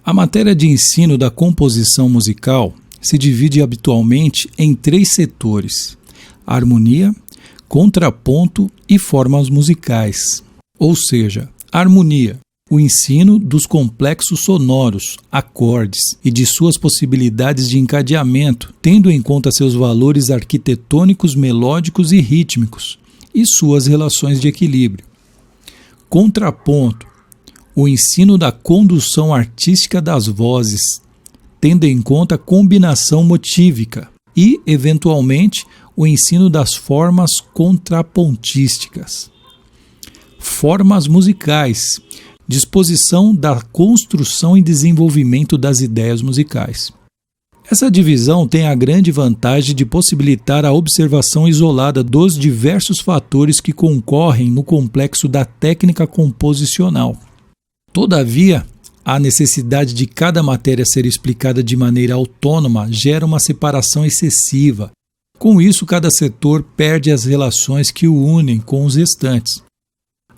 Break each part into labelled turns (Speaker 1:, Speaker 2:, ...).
Speaker 1: A matéria de ensino da composição musical se divide habitualmente em 3 setores: harmonia, contraponto e formas musicais. Ou seja, harmonia, o ensino dos complexos sonoros, acordes e de suas possibilidades de encadeamento, tendo em conta seus valores arquitetônicos, melódicos e rítmicos, e suas relações de equilíbrio. Contraponto, o ensino da condução artística das vozes, tendo em conta a combinação motívica, e, eventualmente, o ensino das formas contrapontísticas. Formas musicais, disposição da construção e desenvolvimento das ideias musicais. Essa divisão tem a grande vantagem de possibilitar a observação isolada dos diversos fatores que concorrem no complexo da técnica composicional. Todavia, a necessidade de cada matéria ser explicada de maneira autônoma gera uma separação excessiva. Com isso, cada setor perde as relações que o unem com os restantes.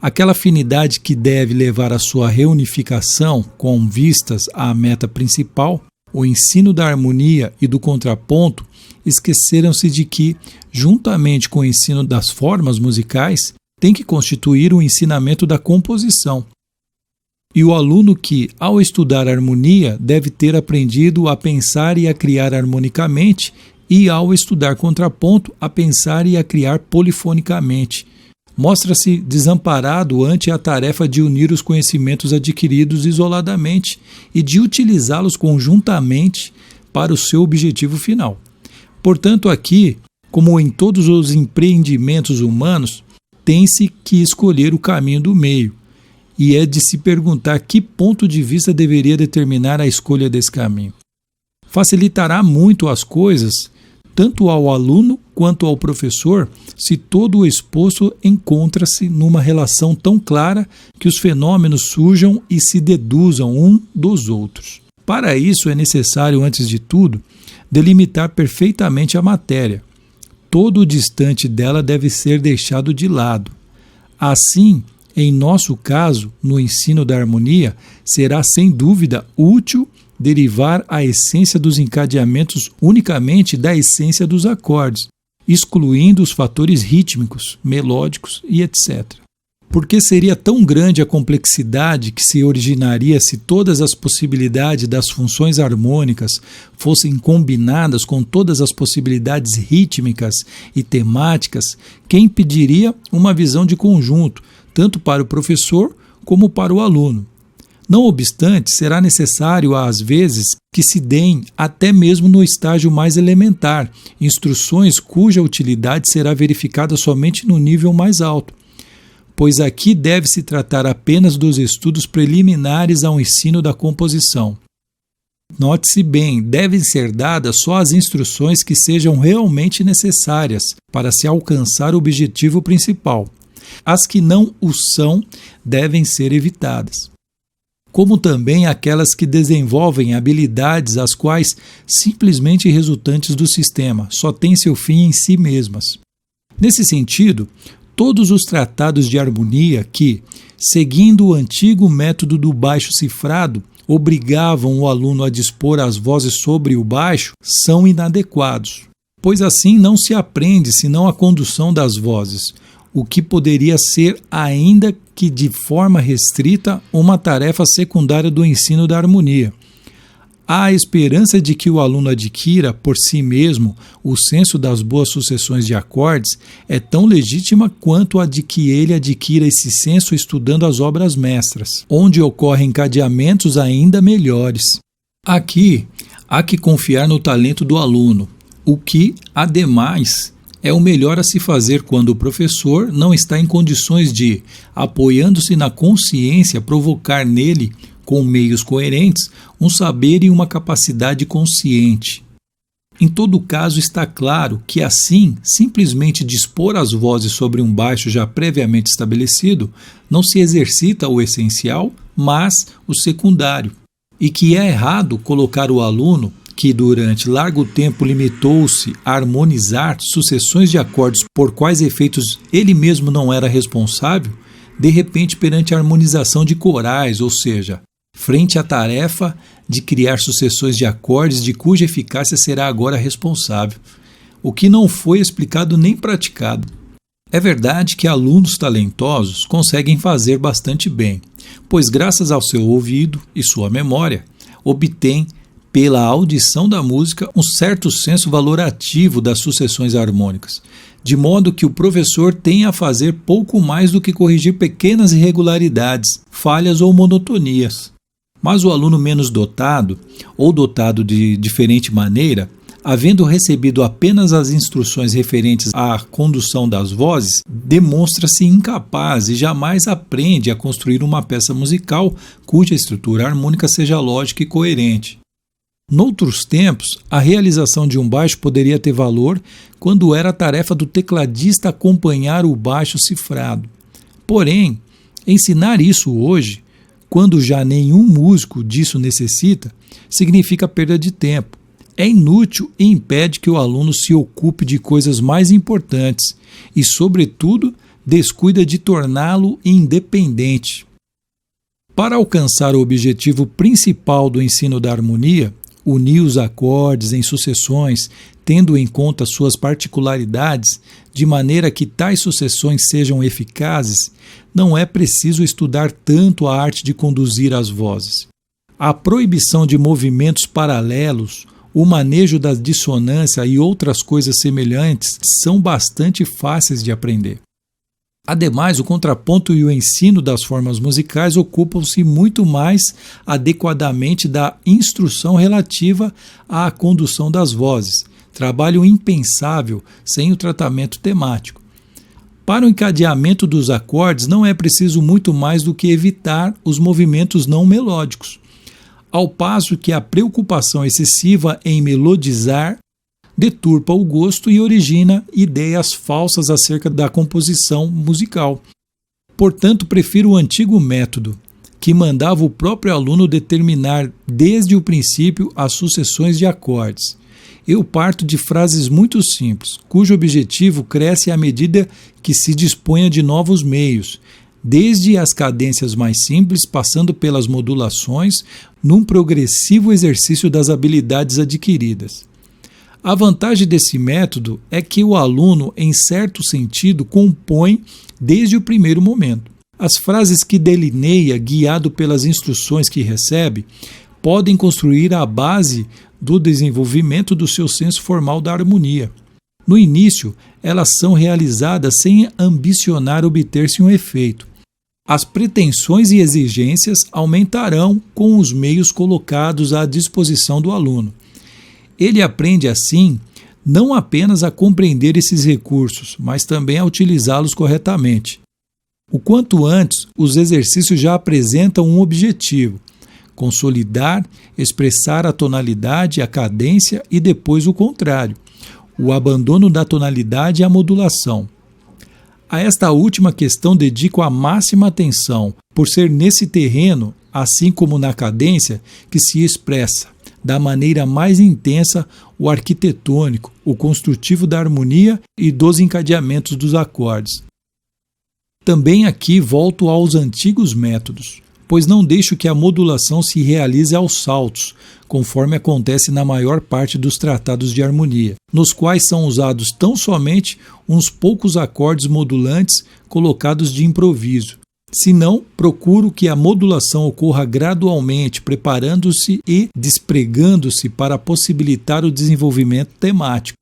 Speaker 1: Aquela afinidade que deve levar à sua reunificação com vistas à meta principal, o ensino da harmonia e do contraponto, esqueceram-se de que, juntamente com o ensino das formas musicais, tem que constituir o ensinamento da composição. E o aluno que, ao estudar harmonia, deve ter aprendido a pensar e a criar harmonicamente, e ao estudar contraponto, a pensar e a criar polifonicamente. Mostra-se desamparado ante a tarefa de unir os conhecimentos adquiridos isoladamente e de utilizá-los conjuntamente para o seu objetivo final. Portanto, aqui, como em todos os empreendimentos humanos, tem-se que escolher o caminho do meio, e é de se perguntar que ponto de vista deveria determinar a escolha desse caminho. Facilitará muito as coisas, tanto ao aluno quanto ao professor, se todo o exposto encontra-se numa relação tão clara que os fenômenos surjam e se deduzam um dos outros. Para isso é necessário, antes de tudo, delimitar perfeitamente a matéria. Todo o distante dela deve ser deixado de lado. Assim, em nosso caso, no ensino da harmonia, será sem dúvida útil derivar a essência dos encadeamentos unicamente da essência dos acordes, excluindo os fatores rítmicos, melódicos e etc. Porque seria tão grande a complexidade que se originaria se todas as possibilidades das funções harmônicas fossem combinadas com todas as possibilidades rítmicas e temáticas, que impediria uma visão de conjunto, tanto para o professor como para o aluno. Não obstante, será necessário, às vezes, que se deem, até mesmo no estágio mais elementar, instruções cuja utilidade será verificada somente no nível mais alto, pois aqui deve-se tratar apenas dos estudos preliminares ao ensino da composição. Note-se bem, devem ser dadas só as instruções que sejam realmente necessárias para se alcançar o objetivo principal. As que não o são devem ser evitadas. Como também aquelas que desenvolvem habilidades as quais, simplesmente resultantes do sistema, só têm seu fim em si mesmas. Nesse sentido, todos os tratados de harmonia que, seguindo o antigo método do baixo cifrado, obrigavam o aluno a dispor as vozes sobre o baixo, são inadequados, pois assim não se aprende senão a condução das vozes, o que poderia ser, ainda que de forma restrita, uma tarefa secundária do ensino da harmonia. A esperança de que o aluno adquira, por si mesmo, o senso das boas sucessões de acordes é tão legítima quanto a de que ele adquira esse senso estudando as obras mestras, onde ocorrem encadeamentos ainda melhores. Aqui, há que confiar no talento do aluno, o que, ademais, é o melhor a se fazer quando o professor não está em condições de, apoiando-se na consciência, provocar nele, com meios coerentes, um saber e uma capacidade consciente. Em todo caso, está claro que, assim, simplesmente dispor as vozes sobre um baixo já previamente estabelecido, não se exercita o essencial, mas o secundário, e que é errado colocar o aluno, que durante largo tempo limitou-se a harmonizar sucessões de acordes por quais efeitos ele mesmo não era responsável, de repente perante a harmonização de corais, ou seja, frente à tarefa de criar sucessões de acordes de cuja eficácia será agora responsável, o que não foi explicado nem praticado. É verdade que alunos talentosos conseguem fazer bastante bem, pois graças ao seu ouvido e sua memória, obtêm, pela audição da música, um certo senso valorativo das sucessões harmônicas, de modo que o professor tem a fazer pouco mais do que corrigir pequenas irregularidades, falhas ou monotonias. Mas o aluno menos dotado, ou dotado de diferente maneira, havendo recebido apenas as instruções referentes à condução das vozes, demonstra-se incapaz e jamais aprende a construir uma peça musical cuja estrutura harmônica seja lógica e coerente. Noutros tempos, a realização de um baixo poderia ter valor quando era a tarefa do tecladista acompanhar o baixo cifrado. Porém, ensinar isso hoje, quando já nenhum músico disso necessita, significa perda de tempo. É inútil e impede que o aluno se ocupe de coisas mais importantes e, sobretudo, descuida de torná-lo independente. Para alcançar o objetivo principal do ensino da harmonia, unir os acordes em sucessões, tendo em conta suas particularidades, de maneira que tais sucessões sejam eficazes, não é preciso estudar tanto a arte de conduzir as vozes. A proibição de movimentos paralelos, o manejo da dissonância e outras coisas semelhantes são bastante fáceis de aprender. Ademais, o contraponto e o ensino das formas musicais ocupam-se muito mais adequadamente da instrução relativa à condução das vozes, trabalho impensável sem o tratamento temático. Para o encadeamento dos acordes não é preciso muito mais do que evitar os movimentos não melódicos, ao passo que a preocupação excessiva em melodizar deturpa o gosto e origina ideias falsas acerca da composição musical. Portanto, prefiro o antigo método, que mandava o próprio aluno determinar desde o princípio as sucessões de acordes. Eu parto de frases muito simples, cujo objetivo cresce à medida que se disponha de novos meios, desde as cadências mais simples, passando pelas modulações, num progressivo exercício das habilidades adquiridas. A vantagem desse método é que o aluno, em certo sentido, compõe desde o primeiro momento. As frases que delineia, guiado pelas instruções que recebe, podem construir a base do desenvolvimento do seu senso formal da harmonia. No início, elas são realizadas sem ambicionar obter-se um efeito. As pretensões e exigências aumentarão com os meios colocados à disposição do aluno. Ele aprende, assim, não apenas a compreender esses recursos, mas também a utilizá-los corretamente. O quanto antes, os exercícios já apresentam um objetivo: consolidar, expressar a tonalidade, a cadência e depois o contrário, o abandono da tonalidade e a modulação. A esta última questão dedico a máxima atenção, por ser nesse terreno, assim como na cadência, que se expressa, da maneira mais intensa, o arquitetônico, o construtivo da harmonia e dos encadeamentos dos acordes. Também aqui volto aos antigos métodos, pois não deixo que a modulação se realize aos saltos, conforme acontece na maior parte dos tratados de harmonia, nos quais são usados tão somente uns poucos acordes modulantes colocados de improviso. Se não, procuro que a modulação ocorra gradualmente, preparando-se e despregando-se para possibilitar o desenvolvimento temático.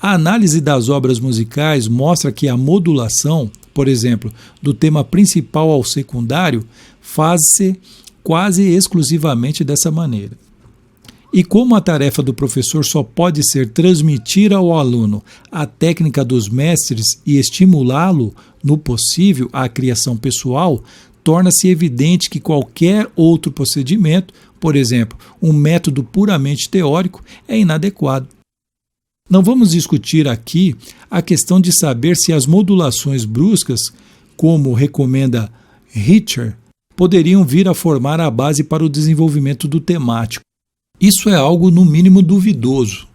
Speaker 1: A análise das obras musicais mostra que a modulação, por exemplo, do tema principal ao secundário, faz-se quase exclusivamente dessa maneira. E como a tarefa do professor só pode ser transmitir ao aluno a técnica dos mestres e estimulá-lo, no possível, à criação pessoal, torna-se evidente que qualquer outro procedimento, por exemplo, um método puramente teórico, é inadequado. Não vamos discutir aqui a questão de saber se as modulações bruscas, como recomenda Richter, poderiam vir a formar a base para o desenvolvimento do temático. Isso é algo no mínimo duvidoso.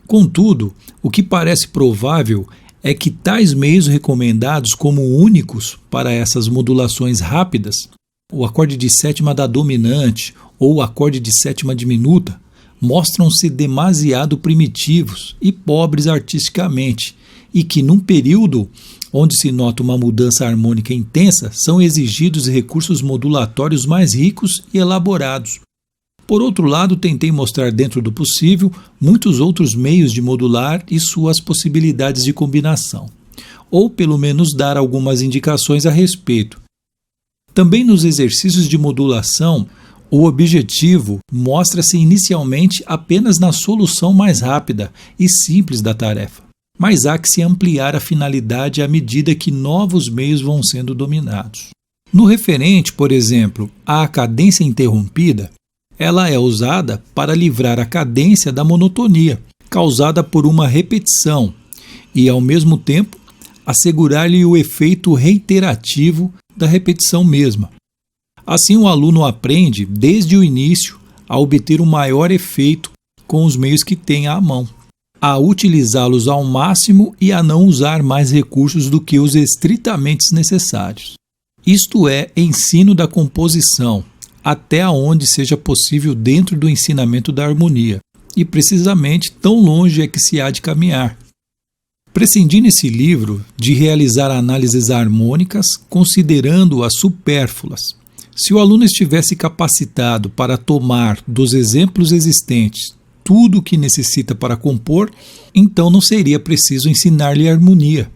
Speaker 1: Contudo, o que parece provável é que tais meios recomendados como únicos para essas modulações rápidas o acorde de sétima da dominante ou o acorde de sétima diminuta mostram-se demasiado primitivos e pobres artisticamente, e que num período onde se nota uma mudança harmônica intensa, são exigidos recursos modulatórios mais ricos e elaborados. Por outro lado, tentei mostrar dentro do possível muitos outros meios de modular e suas possibilidades de combinação, ou pelo menos dar algumas indicações a respeito. Também nos exercícios de modulação, o objetivo mostra-se inicialmente apenas na solução mais rápida e simples da tarefa, mas há que se ampliar a finalidade à medida que novos meios vão sendo dominados. No referente, por exemplo, à cadência interrompida, ela é usada para livrar a cadência da monotonia, causada por uma repetição, e, ao mesmo tempo, assegurar-lhe o efeito reiterativo da repetição mesma. Assim, o aluno aprende, desde o início, a obter um maior efeito com os meios que tem à mão, a utilizá-los ao máximo e a não usar mais recursos do que os estritamente necessários. Isto é ensino da composição, até onde seja possível dentro do ensinamento da harmonia, e precisamente tão longe é que se há de caminhar. Prescindi nesse livro de realizar análises harmônicas, considerando-as supérfluas. Se o aluno estivesse capacitado para tomar dos exemplos existentes tudo o que necessita para compor, então não seria preciso ensinar-lhe harmonia.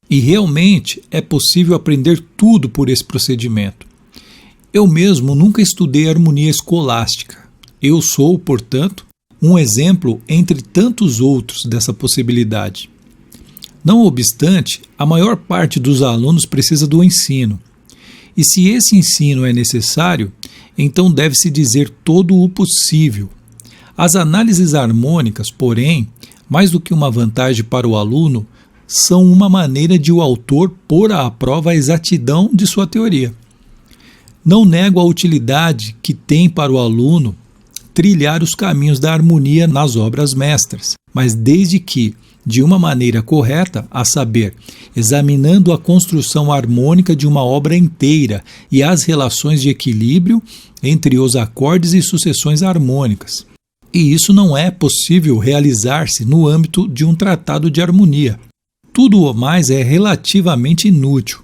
Speaker 1: E realmente é possível aprender tudo por esse procedimento. Eu mesmo nunca estudei harmonia escolástica. Eu sou, portanto, um exemplo entre tantos outros dessa possibilidade. Não obstante, a maior parte dos alunos precisa do ensino. E se esse ensino é necessário, então deve-se dizer todo o possível. As análises harmônicas, porém, mais do que uma vantagem para o aluno, são uma maneira de o autor pôr à prova a exatidão de sua teoria. Não nego a utilidade que tem para o aluno trilhar os caminhos da harmonia nas obras mestras, mas desde que, de uma maneira correta, a saber, examinando a construção harmônica de uma obra inteira e as relações de equilíbrio entre os acordes e sucessões harmônicas. E isso não é possível realizar-se no âmbito de um tratado de harmonia. Tudo o mais é relativamente inútil.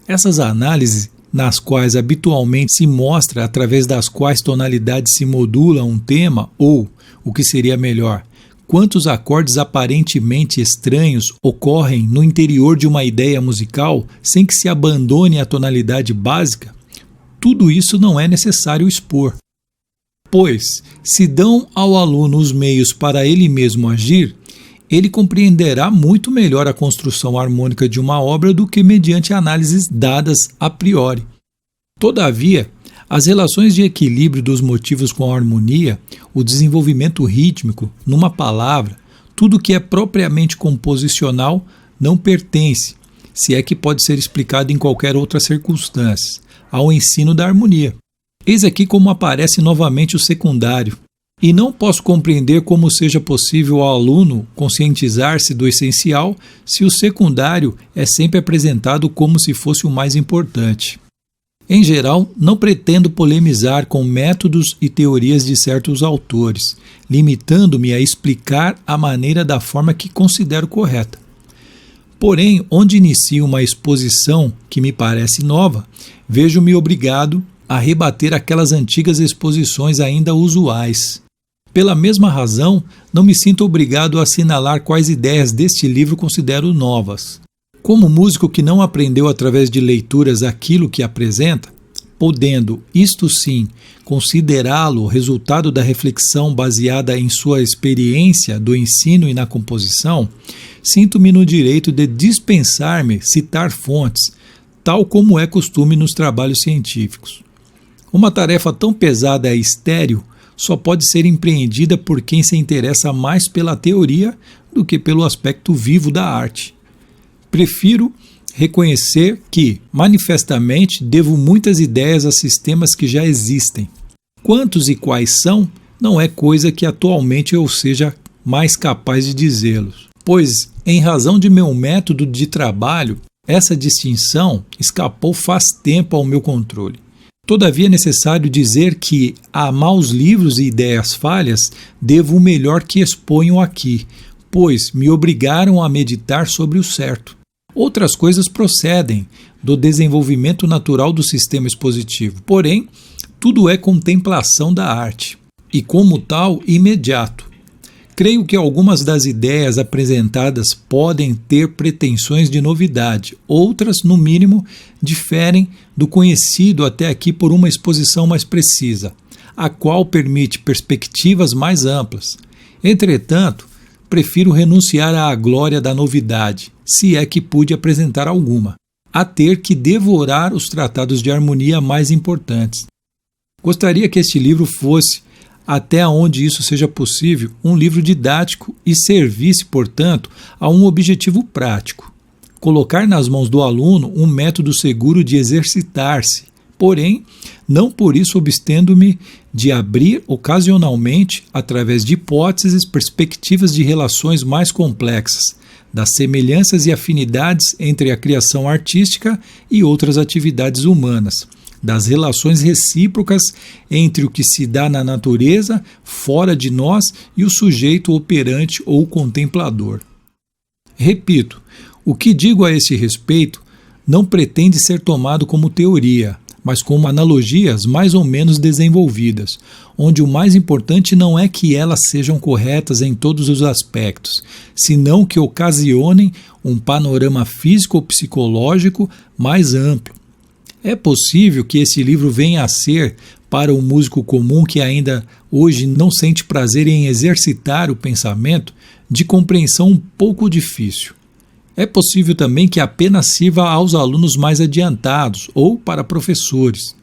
Speaker 1: Essas análises, nas quais habitualmente se mostra através das quais tonalidades se modula um tema ou, o que seria melhor, quantos acordes aparentemente estranhos ocorrem no interior de uma ideia musical sem que se abandone a tonalidade básica, tudo isso não é necessário expor. Pois, se dão ao aluno os meios para ele mesmo agir, ele compreenderá muito melhor a construção harmônica de uma obra do que mediante análises dadas a priori. Todavia, as relações de equilíbrio dos motivos com a harmonia, o desenvolvimento rítmico, numa palavra, tudo que é propriamente composicional não pertence, se é que pode ser explicado em qualquer outra circunstância, ao ensino da harmonia. Eis aqui como aparece novamente o secundário. E não posso compreender como seja possível ao aluno conscientizar-se do essencial se o secundário é sempre apresentado como se fosse o mais importante. Em geral, não pretendo polemizar com métodos e teorias de certos autores, limitando-me a explicar a maneira da forma que considero correta. Porém, onde inicio uma exposição que me parece nova, vejo-me obrigado a rebater aquelas antigas exposições ainda usuais. Pela mesma razão, não me sinto obrigado a assinalar quais ideias deste livro considero novas. Como músico que não aprendeu através de leituras aquilo que apresenta, podendo, isto sim, considerá-lo resultado da reflexão baseada em sua experiência do ensino e na composição, sinto-me no direito de dispensar-me citar fontes, tal como é costume nos trabalhos científicos. Uma tarefa tão pesada e estéril só pode ser empreendida por quem se interessa mais pela teoria do que pelo aspecto vivo da arte. Prefiro reconhecer que, manifestamente, devo muitas ideias a sistemas que já existem. Quantos e quais são, não é coisa que atualmente eu seja mais capaz de dizê-los, pois, em razão de meu método de trabalho, essa distinção escapou faz tempo ao meu controle. Todavia é necessário dizer que a maus livros e ideias falhas devo o melhor que exponho aqui, pois me obrigaram a meditar sobre o certo. Outras coisas procedem do desenvolvimento natural do sistema expositivo, porém, tudo é contemplação da arte, e como tal, imediato. Creio que algumas das ideias apresentadas podem ter pretensões de novidade, outras, no mínimo, diferem do conhecido até aqui por uma exposição mais precisa, a qual permite perspectivas mais amplas. Entretanto, prefiro renunciar à glória da novidade, se é que pude apresentar alguma, a ter que devorar os tratados de harmonia mais importantes. Gostaria que este livro fosse, até onde isso seja possível, um livro didático e servisse, portanto, a um objetivo prático. Colocar nas mãos do aluno um método seguro de exercitar-se, porém, não por isso abstendo-me de abrir ocasionalmente, através de hipóteses, perspectivas de relações mais complexas, das semelhanças e afinidades entre a criação artística e outras atividades humanas, das relações recíprocas entre o que se dá na natureza, fora de nós, e o sujeito operante ou contemplador. Repito, o que digo a esse respeito não pretende ser tomado como teoria, mas como analogias mais ou menos desenvolvidas, onde o mais importante não é que elas sejam corretas em todos os aspectos, senão que ocasionem um panorama físico ou psicológico mais amplo. É possível que esse livro venha a ser, para o músico comum que ainda hoje não sente prazer em exercitar o pensamento, de compreensão um pouco difícil. É possível também que apenas sirva aos alunos mais adiantados ou para professores.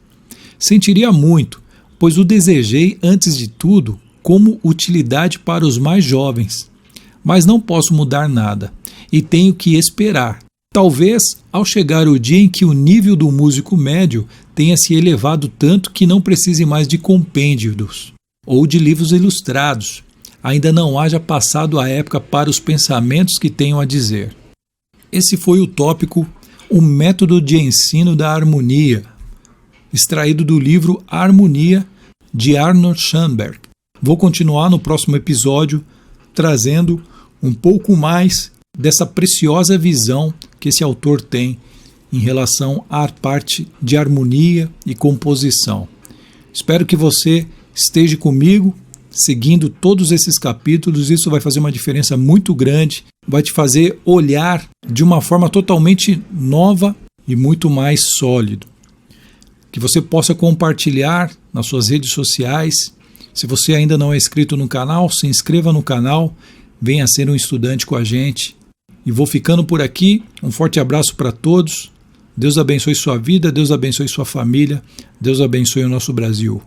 Speaker 1: Sentiria muito, pois o desejei, antes de tudo, como utilidade para os mais jovens. Mas não posso mudar nada, e tenho que esperar. Talvez, ao chegar o dia em que o nível do músico médio tenha se elevado tanto que não precise mais de compêndios ou de livros ilustrados, ainda não haja passado a época para os pensamentos que tenham a dizer. Esse foi o tópico O Método de Ensino da Harmonia, extraído do livro Harmonia, de Arnold Schoenberg. Vou continuar no próximo episódio, trazendo um pouco mais dessa preciosa visão que esse autor tem em relação à parte de harmonia e composição. Espero que você esteja comigo, seguindo todos esses capítulos. Isso vai fazer uma diferença muito grande, vai te fazer olhar de uma forma totalmente nova e muito mais sólido. Que você possa compartilhar nas suas redes sociais. Se você ainda não é inscrito no canal, se inscreva no canal, venha ser um estudante com a gente. E vou ficando por aqui. Um forte abraço para todos. Deus abençoe sua vida, Deus abençoe sua família, Deus abençoe o nosso Brasil.